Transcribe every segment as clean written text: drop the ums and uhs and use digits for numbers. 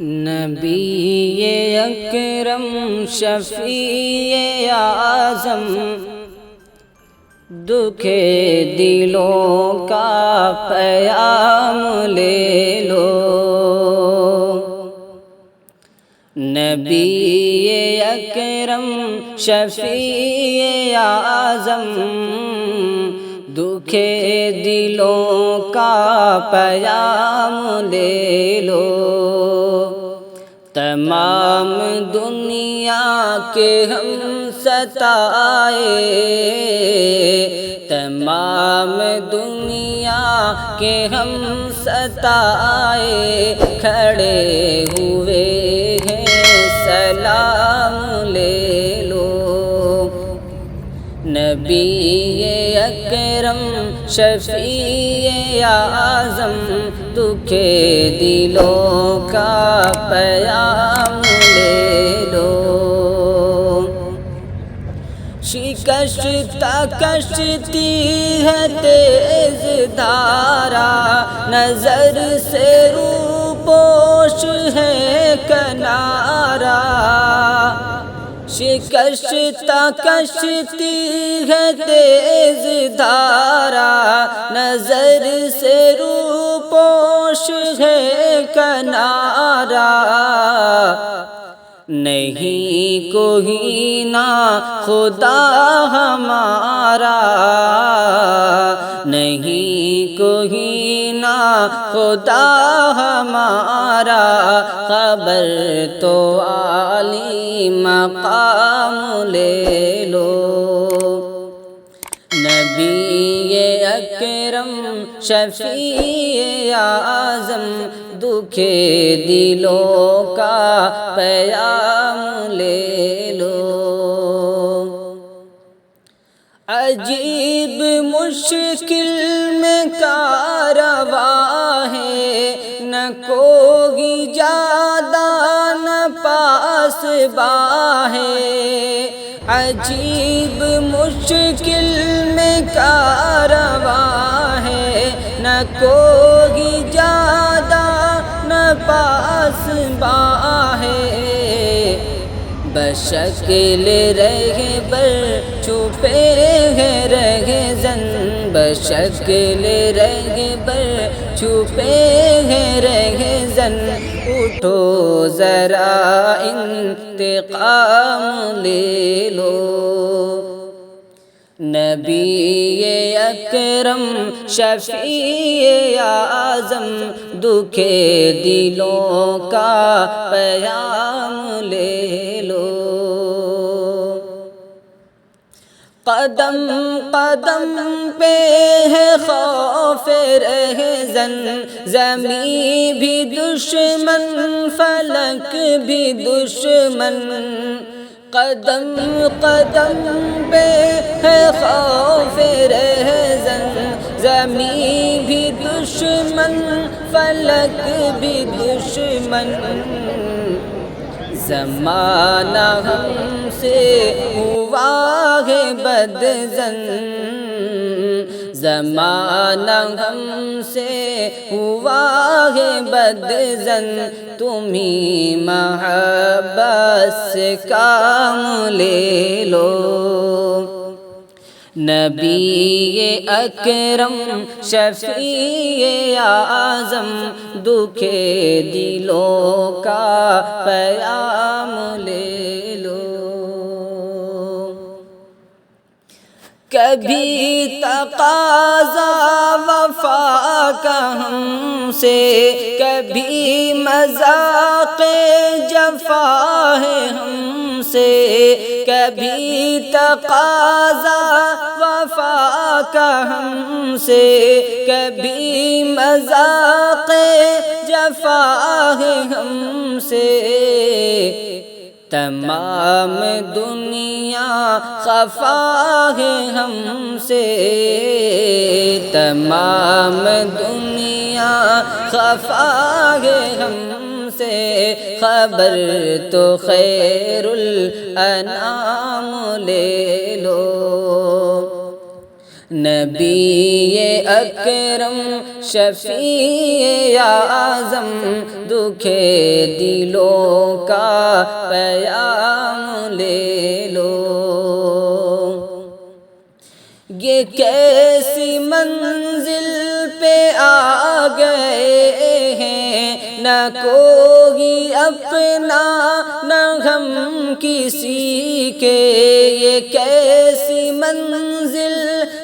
نبی اکرم شفیع اعظم دکھ دلوں کا پیام لے لو۔ نبی اکرم شفیع اعظم دکھ دلوں کا پیام لے لو۔ تمام دنیا کے ہم ستائے، تمام دنیا کے ہم ستائے، کھڑے ہوئے ہیں سلام لے لو۔ نبی اکرم شفیع اعظم دکھ دلوں کا پیام لے لو۔ شکستہ کشتی ہے تیز دھارا، نظر سے روپوش ہے کنارہ۔ شکستہ کشتی ہے تیز دھارا، نظر سے روپوش ہے کنارہ۔ نہیں کوئی نہ خدا ہمارا، نہیں کوئی نہ خدا ہمارا، خبر تو عالی مقام لے لو۔ نبی اکرم شفیع اعظم دکھ دلوں کا پیام لے لو۔ عجیب مشکل میں کارواں ہے، نہ کوئی جادہ نہ پاسباں ہے۔ عجیب مشکل میں کارواں ہے، نہ کوئی جادہ نہ پاسباں ہے۔ بشکل رہبر چھپے ہیں رہزن، بشکل رہبر چھپے ہیں رہزن، اٹھو ذرا انتقام لے لو۔ نبی اکرم شفیع اعظم دکھ دلوں کا پیام لے لو۔ قدم قدم پہ ہے خوف رہزن، زمین بھی دشمن فلک بھی دشمن۔ قدم قدم پہ ہے خوف رہزن، زمین بھی دشمن فلک بھی دشمن۔ زمانہ ہم سے ہوا ہے بدظن، زمانہ ہم سے ہوا ہے بدظن، تمہیں محبت سے کام لے لو۔ نبی اکرم شفیع اعظم دکھ دلوں کا پیام لے لو۔ کبھی تقاضا وفا کا ہم سے، کبھی مذاق جفا ہے ہم سے۔ کبھی تقاضا وفا کا ہم سے، کبھی مذاق جفا ہے ہم سے۔ تمام دنیا خفا ہے ہم سے، تمام دنیا خفا ہے ہم سے، خبر تو خیر الانام لے لو۔ نبی اکرم شفیع اعظم دکھے دلوں کا پیام لے لو۔ یہ کیسی منزل پہ آ گئے ہیں، نہ کوئی اپنا نہ ہم کسی کے۔ یہ کیسی منزل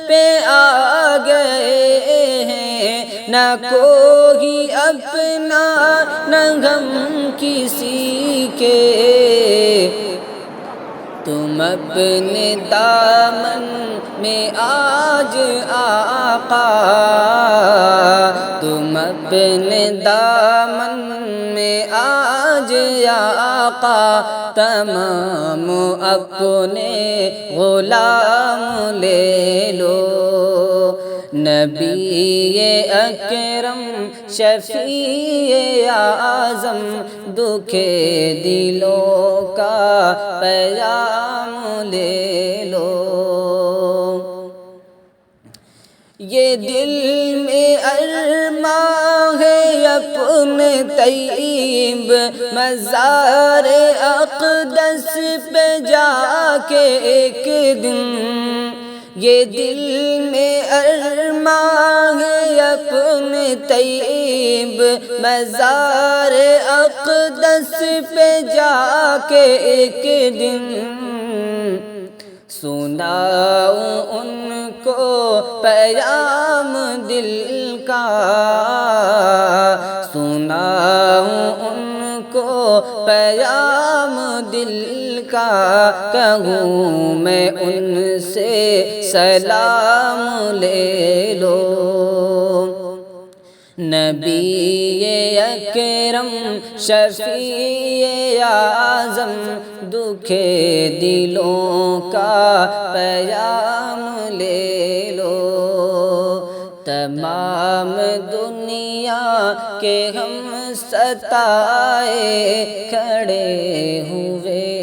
پہ آ گئے ہیں، نہ کوئی اپنا نہ ہم کسی کے۔ تم اپنے دامن میں آج آقا، تم اپنے دامن میں آج آقا، تمام اپنے غلام لے لو۔ نبی اکرم شفیع اعظم دکھے دلوں کا پیام لے لو۔ یہ دل میں ارماں ہے اپنے طیب مزار اقدس پہ جا کے ایک دن۔ یہ دل میں ارماں ہے اپنے طیب مزار اقدس پہ جا کے ایک دن۔ سناؤں ان کو پیام دل کا، سناؤں ان کو پیام دل کا، کہوں میں ان سے سلام لے لو۔ نبی اکرم شفیع اعظم دکھے دلوں کا پیام لے لو۔ تمام دنیا کے ہم ستائے کھڑے ہوئے،